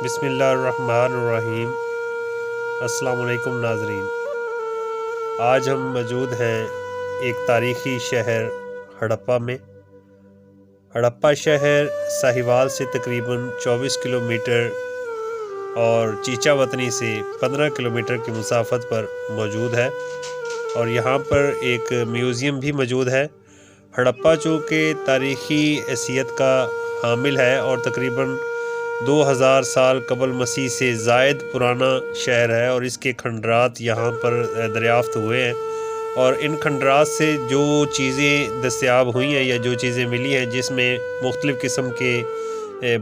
بسم اللہ الرحمن الرحیم۔ السلام علیکم ناظرین، آج ہم موجود ہیں ایک تاریخی شہر ہڑپہ میں۔ ہڑپہ شہر ساہیوال سے تقریباً 24 کلومیٹر اور چیچا وطنی سے 15 کلومیٹر کی مسافت پر موجود ہے، اور یہاں پر ایک میوزیم بھی موجود ہے۔ ہڑپہ چونکہ تاریخی حیثیت کا حامل ہے اور تقریباً 2000 سال قبل مسیح سے زائد پرانا شہر ہے، اور اس کے کھنڈرات یہاں پر دریافت ہوئے ہیں، اور ان کھنڈرات سے جو چیزیں دستیاب ہوئی ہیں یا جو چیزیں ملی ہیں، جس میں مختلف قسم کے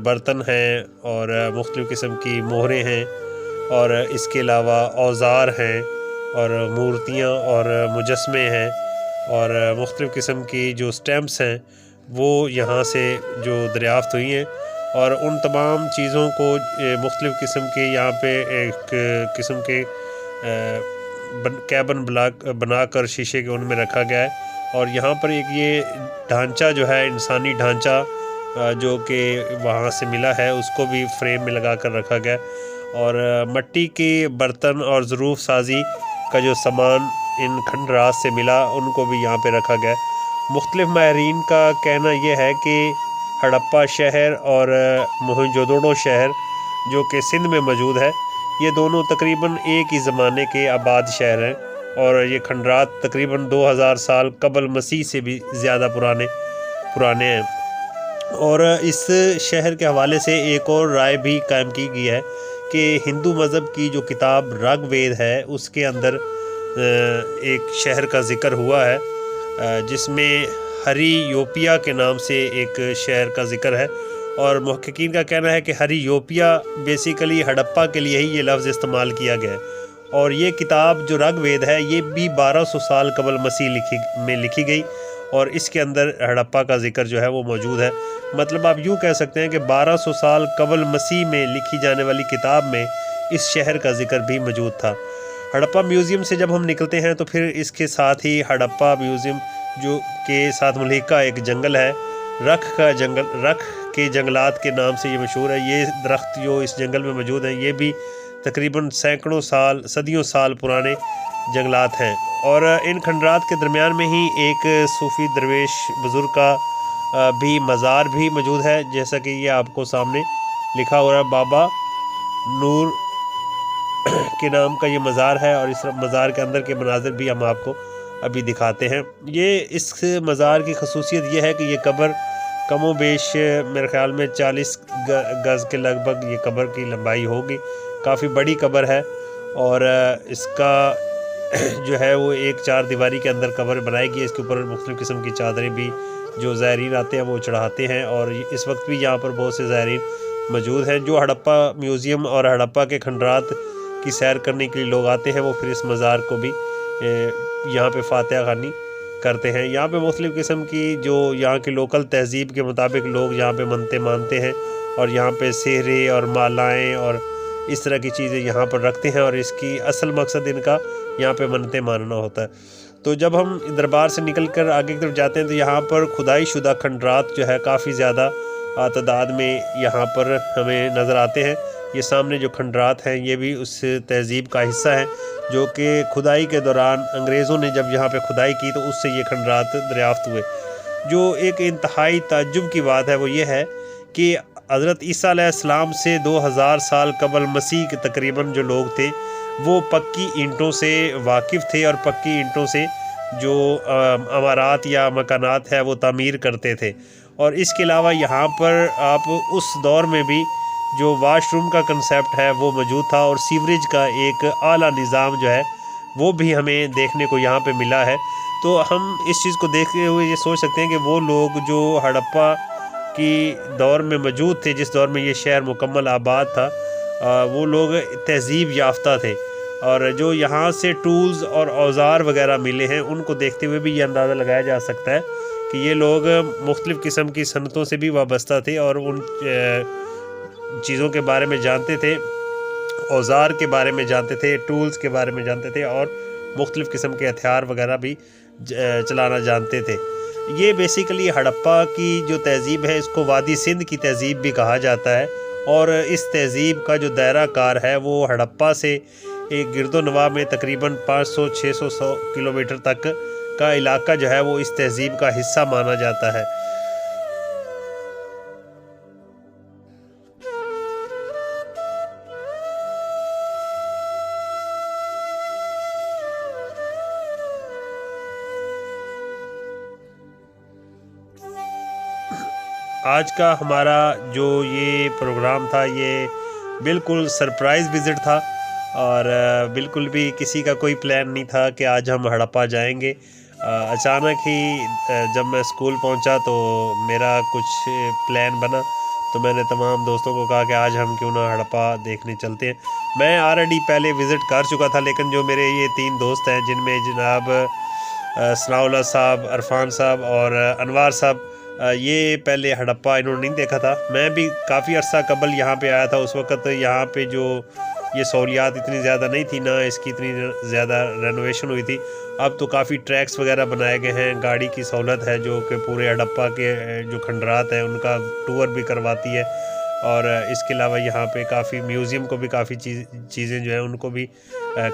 برتن ہیں اور مختلف قسم کی مہریں ہیں، اور اس کے علاوہ اوزار ہیں اور مورتیاں اور مجسمے ہیں، اور مختلف قسم کی جو سٹیمپس ہیں وہ یہاں سے جو دریافت ہوئی ہیں، اور ان تمام چیزوں کو مختلف قسم کے یہاں پہ ایک قسم کے کیبن بنا کر شیشے کے ان میں رکھا گیا ہے، اور یہاں پر ایک یہ ڈھانچہ جو ہے انسانی ڈھانچہ جو کہ وہاں سے ملا ہے، اس کو بھی فریم میں لگا کر رکھا گیا ہے، اور مٹی کے برتن اور ظروف سازی کا جو سامان ان کھنڈرات سے ملا ان کو بھی یہاں پہ رکھا گیا ہے۔ مختلف ماہرین کا کہنا یہ ہے کہ ہڑپہ شہر اور موہنجودڑو شہر جو کہ سندھ میں موجود ہے، یہ دونوں تقریباً ایک ہی زمانے کے آباد شہر ہیں، اور یہ کھنڈرات تقریباً 2000 سال قبل مسیح سے بھی زیادہ پرانے ہیں۔ اور اس شہر کے حوالے سے ایک اور رائے بھی قائم کی گئی ہے کہ ہندو مذہب کی جو کتاب رگ وید ہے اس کے اندر ایک شہر کا ذکر ہوا ہے، جس میں ہری یوپیا کے نام سے ایک شہر کا ذکر ہے، اور محققین کا کہنا ہے کہ ہری یوپیا بیسیکلی ہڑپہ کے لیے ہی یہ لفظ استعمال کیا گیا ہے، اور یہ کتاب جو رگ وید ہے یہ بھی 1200 سال قبل مسیح میں لکھی گئی، اور اس کے اندر ہڑپہ کا ذکر جو ہے وہ موجود ہے۔ مطلب آپ یوں کہہ سکتے ہیں کہ 1200 سال قبل مسیح میں لکھی جانے والی کتاب میں اس شہر کا ذکر بھی موجود تھا۔ ہڑپہ میوزیم سے جب ہم نکلتے ہیں تو پھر اس کے ساتھ ہی ہڑپہ میوزیم جو کے ساتھ ملحقہ ایک جنگل ہے، رکھ کے جنگلات کے نام سے یہ مشہور ہے۔ یہ درخت جو اس جنگل میں موجود ہیں یہ بھی تقریباً سینکڑوں سال صدیوں سال پرانے جنگلات ہیں، اور ان کھنڈرات کے درمیان میں ہی ایک صوفی درویش بزرگ کا بھی مزار بھی موجود ہے، جیسا کہ یہ آپ کو سامنے لکھا ہوا ہے، بابا نور کے نام کا یہ مزار ہے، اور اس مزار کے اندر کے مناظر بھی ہم آپ کو ابھی دکھاتے ہیں۔ یہ اس مزار کی خصوصیت یہ ہے کہ یہ قبر کم و بیش میرے خیال میں 40 گز کے لگ بھگ یہ قبر کی لمبائی ہوگی، کافی بڑی قبر ہے، اور اس کا جو ہے وہ ایک 4 دیواری کے اندر قبر بنائی گئی ہے۔ اس کے اوپر مختلف قسم کی چادریں بھی جو زائرین آتے ہیں وہ چڑھاتے ہیں، اور اس وقت بھی یہاں پر بہت سے زائرین موجود ہیں۔ جو ہڑپہ میوزیم اور ہڑپہ کے کھنڈرات کی سیر کرنے کے لیے لوگ آتے ہیں وہ پھر اس مزار کو بھی یہاں پہ فاتحہ خوانی کرتے ہیں۔ یہاں پہ مختلف قسم کی جو یہاں کے لوکل تہذیب کے مطابق لوگ یہاں پہ منتیں مانتے ہیں، اور یہاں پہ سہرے اور مالائیں اور اس طرح کی چیزیں یہاں پر رکھتے ہیں، اور اس کی اصل مقصد ان کا یہاں پہ منتیں ماننا ہوتا ہے۔ تو جب ہم دربار سے نکل کر آگے کی طرف جاتے ہیں تو یہاں پر کھدائی شدہ کھنڈرات جو ہے کافی زیادہ تعداد میں یہاں پر ہمیں نظر آتے ہیں۔ یہ سامنے جو کھنڈرات ہیں یہ بھی اس تہذیب کا حصہ ہیں جو کہ کھدائی کے دوران انگریزوں نے جب یہاں پہ کھدائی کی تو اس سے یہ کھنڈرات دریافت ہوئے۔ جو ایک انتہائی تعجب کی بات ہے وہ یہ ہے کہ حضرت عیسیٰ علیہ السلام سے 2000 سال قبل مسیح کے تقریباً جو لوگ تھے وہ پکی اینٹوں سے واقف تھے، اور پکی اینٹوں سے جو عمارات یا مکانات ہے وہ تعمیر کرتے تھے، اور اس کے علاوہ یہاں پر آپ اس دور میں بھی جو واش روم کا کنسیپٹ ہے وہ موجود تھا، اور سیوریج کا ایک اعلیٰ نظام جو ہے وہ بھی ہمیں دیکھنے کو یہاں پہ ملا ہے۔ تو ہم اس چیز کو دیکھتے ہوئے یہ سوچ سکتے ہیں کہ وہ لوگ جو ہڑپہ کی دور میں موجود تھے، جس دور میں یہ شہر مکمل آباد تھا، وہ لوگ تہذیب یافتہ تھے، اور جو یہاں سے ٹولز اور اوزار وغیرہ ملے ہیں ان کو دیکھتے ہوئے بھی یہ اندازہ لگایا جا سکتا ہے کہ یہ لوگ مختلف قسم کی صنعتوں سے بھی وابستہ تھے، اور ان چیزوں کے بارے میں جانتے تھے، اوزار کے بارے میں جانتے تھے، ٹولز کے بارے میں جانتے تھے، اور مختلف قسم کے ہتھیار وغیرہ بھی چلانا جانتے تھے۔ یہ بیسیکلی ہڑپہ کی جو تہذیب ہے اس کو وادی سندھ کی تہذیب بھی کہا جاتا ہے، اور اس تہذیب کا جو دائرہ کار ہے وہ ہڑپا سے ایک گرد و نواح میں تقریباً 500-600 کلومیٹر تک کا علاقہ جو ہے وہ اس تہذیب کا حصہ مانا جاتا ہے۔ آج کا ہمارا جو یہ پروگرام تھا یہ بالکل سرپرائز وزٹ تھا، اور بالکل بھی کسی کا کوئی پلان نہیں تھا کہ آج ہم ہڑپا جائیں گے۔ اچانک ہی جب میں اسکول پہنچا تو میرا کچھ پلان بنا، تو میں نے تمام دوستوں کو کہا کہ آج ہم کیوں نہ ہڑپا دیکھنے چلتے ہیں۔ میں آلریڈی پہلے وزٹ کر چکا تھا، لیکن جو میرے یہ 3 دوست ہیں جن میں جناب ثناء اللہ صاحب، عرفان صاحب اور انوار صاحب، یہ پہلے ہڑپا انہوں نے نہیں دیکھا تھا۔ میں بھی کافی عرصہ قبل یہاں پہ آیا تھا، اس وقت یہاں پہ جو یہ سہولیات اتنی زیادہ نہیں تھی، نہ اس کی اتنی زیادہ رینوویشن ہوئی تھی۔ اب تو کافی ٹریکس وغیرہ بنائے گئے ہیں، گاڑی کی سہولت ہے جو کہ پورے ہڑپا کے جو کھنڈرات ہیں ان کا ٹور بھی کرواتی ہے، اور اس کے علاوہ یہاں پہ کافی میوزیم کو بھی کافی چیزیں جو ہیں ان کو بھی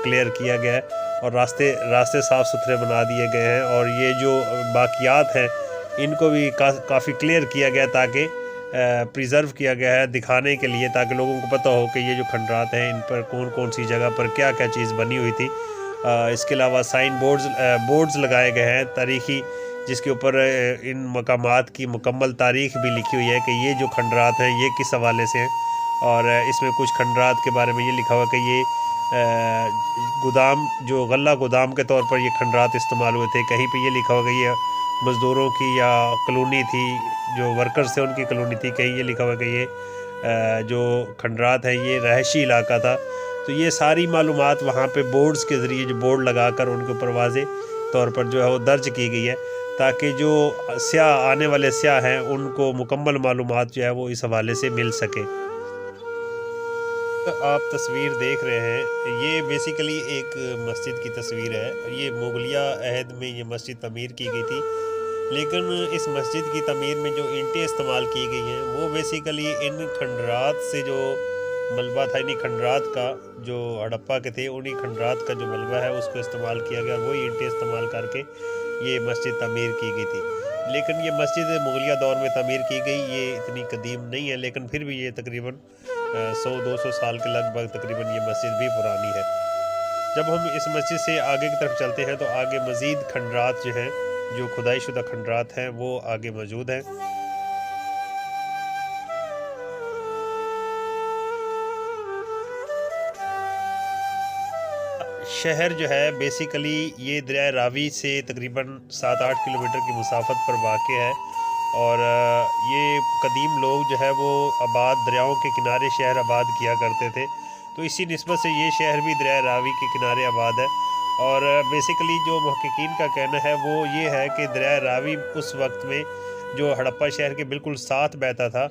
کلیئر کیا گیا ہے، اور راستے صاف ستھرے بنا دیے گئے ہیں، اور یہ جو باقیات ہیں ان کو بھی کافی کلیئر کیا گیا تاکہ پریزرو کیا گیا ہے دکھانے کے لیے، تاکہ لوگوں کو پتہ ہو کہ یہ جو کھنڈرات ہیں ان پر کون سی جگہ پر کیا چیز بنی ہوئی تھی۔ اس کے علاوہ سائن بورڈز لگائے گئے ہیں تاریخی، جس کے اوپر ان مقامات کی مکمل تاریخ بھی لکھی ہوئی ہے کہ یہ جو کھنڈرات ہیں یہ کس حوالے سے ہیں، اور اس میں کچھ کھنڈرات کے بارے میں یہ لکھا ہوا کہ یہ گودام، جو غلہ گودام کے طور پر یہ کھنڈرات استعمال ہوئے تھے۔ کہیں پہ یہ لکھا ہوا کہ یہ مزدوروں کی یا کلونی تھی، جو ورکرز تھے ان کی کلونی تھی، کہیں یہ لکھا ہوا کہ یہ جو کھنڈرات ہیں یہ رہائشی علاقہ تھا۔ تو یہ ساری معلومات وہاں پہ بورڈز کے ذریعے جو بورڈ لگا کر ان کے اوپر واضح طور پر جو ہے وہ درج کی گئی ہے، تاکہ جو سیاح آنے والے سیاح ہیں ان کو مکمل معلومات جو ہے وہ اس حوالے سے مل سکے۔ آپ تصویر دیکھ رہے ہیں یہ بیسیکلی ایک مسجد کی تصویر ہے۔ یہ مغلیہ عہد میں یہ مسجد تعمیر کی گئی تھی، لیکن اس مسجد کی تعمیر میں جو اینٹیں استعمال کی گئی ہیں وہ بیسیکلی ان کھنڈرات سے جو ملبہ تھا، انہی کھنڈرات کا جو ہڑپا کے تھے انہی کھنڈرات کا جو ملبہ ہے اس کو استعمال کیا گیا، اور وہی اینٹیں استعمال کر کے یہ مسجد تعمیر کی گئی تھی۔ لیکن یہ مسجد مغلیہ دور میں تعمیر کی گئی، یہ اتنی قدیم نہیں ہے، لیکن پھر بھی یہ تقریباً 100-200 سال کے لگ بھگ تقریباً یہ مسجد بھی پرانی ہے۔ جب ہم اس مسجد سے آگے کی طرف چلتے ہیں تو آگے مزید کھنڈرات جو ہیں، جو کھدائی شدہ کھنڈرات ہیں، وہ آگے موجود ہیں۔ شہر جو ہے بیسیکلی یہ دریائے راوی سے تقریباً 7-8 کلومیٹر کی مسافت پر واقع ہے، اور یہ قدیم لوگ جو ہے وہ دریاؤں کے کنارے شہر آباد کیا کرتے تھے، تو اسی نسبت سے یہ شہر بھی دریائے راوی کے کنارے آباد ہے۔ اور بیسیکلی جو محققین کا کہنا ہے وہ یہ ہے کہ دریائے راوی اس وقت میں جو ہڑپا شہر کے بالکل ساتھ بہتا تھا،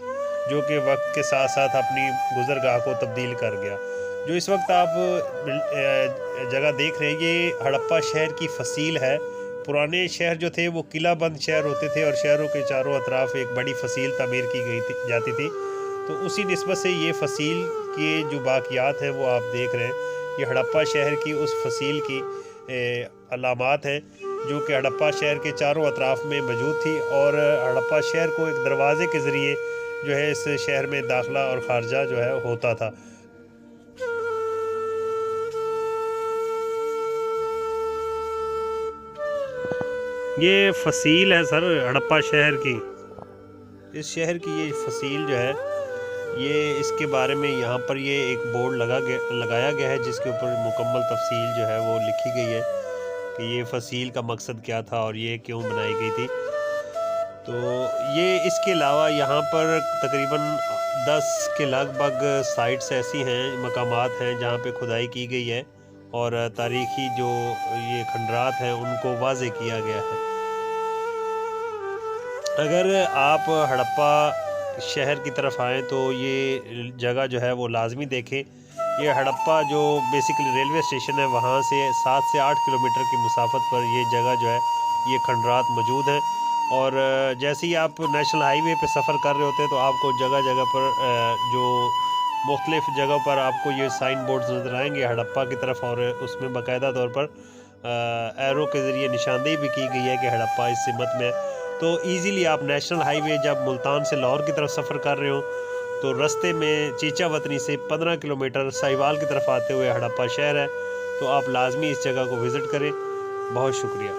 جو کہ وقت کے ساتھ ساتھ اپنی گزرگاہ کو تبدیل کر گیا۔ جو اس وقت آپ جگہ دیکھ رہے ہیں یہ ہڑپا شہر کی فصیل ہے۔ پرانے شہر جو تھے وہ قلعہ بند شہر ہوتے تھے، اور شہروں کے چاروں اطراف ایک بڑی فصیل تعمیر کی جاتی تھی، تو اسی نسبت سے یہ فصیل کے جو باقیات ہیں وہ آپ دیکھ رہے ہیں۔ یہ ہڑپا شہر کی اس فصیل کی علامات ہیں جو کہ ہڑپا شہر کے چاروں اطراف میں موجود تھی، اور ہڑپا شہر کو ایک دروازے کے ذریعے جو ہے اس شہر میں داخلہ اور خارجہ جو ہے ہوتا تھا۔ یہ فصیل ہے سر ہڑپا شہر کی، اس شہر کی یہ فصیل جو ہے یہ اس کے بارے میں یہاں پر یہ ایک بورڈ لگایا گیا ہے جس کے اوپر مکمل تفصیل جو ہے وہ لکھی گئی ہے کہ یہ فصیل کا مقصد کیا تھا اور یہ کیوں بنائی گئی تھی۔ تو یہ اس کے علاوہ یہاں پر تقریباً 10 کے لگ بھگ سائٹس ایسی ہیں، مقامات ہیں جہاں پہ کھدائی کی گئی ہے، اور تاریخی جو یہ کھنڈرات ہیں ان کو واضح کیا گیا ہے۔ اگر آپ ہڑپا شہر کی طرف آئیں تو یہ جگہ جو ہے وہ لازمی دیکھیں۔ یہ ہڑپا جو بیسیکلی ریلوے اسٹیشن ہے وہاں سے 7 سے 8 کلومیٹر کی مسافت پر یہ جگہ جو ہے یہ کھنڈرات موجود ہیں، اور جیسے ہی آپ نیشنل ہائی وے پہ سفر کر رہے ہوتے ہیں تو آپ کو جگہ جگہ پر جو مختلف جگہوں پر آپ کو یہ سائن بورڈز نظر آئیں گے ہڑپا کی طرف، اور اس میں باقاعدہ طور پر ایرو کے ذریعے نشاندہی بھی کی گئی ہے کہ ہڑپا اس سمت میں. تو ایزیلی آپ نیشنل ہائی وے جب ملتان سے لاہور کی طرف سفر کر رہے ہوں تو رستے میں چیچا وطنی سے 15 کلومیٹر ساہیوال کی طرف آتے ہوئے ہڑپا شہر ہے، تو آپ لازمی اس جگہ کو وزٹ کریں. بہت شکریہ.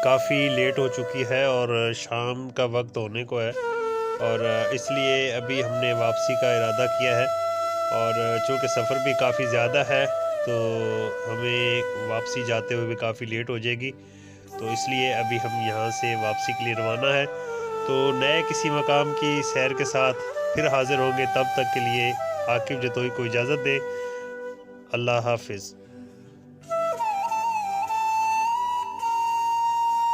کافی لیٹ ہو چکی ہے اور شام کا وقت ہونے کو ہے، اور اس لیے ابھی ہم نے واپسی کا ارادہ کیا ہے، اور چونکہ سفر بھی کافی زیادہ ہے تو ہمیں واپسی جاتے ہوئے بھی کافی لیٹ ہو جائے گی، تو اس لیے ابھی ہم یہاں سے واپسی کے لیے روانہ ہے. تو نئے کسی مقام کی سیر کے ساتھ پھر حاضر ہوں گے، تب تک کے لیے عاقب جتوئی کو اجازت دے. اللہ حافظ.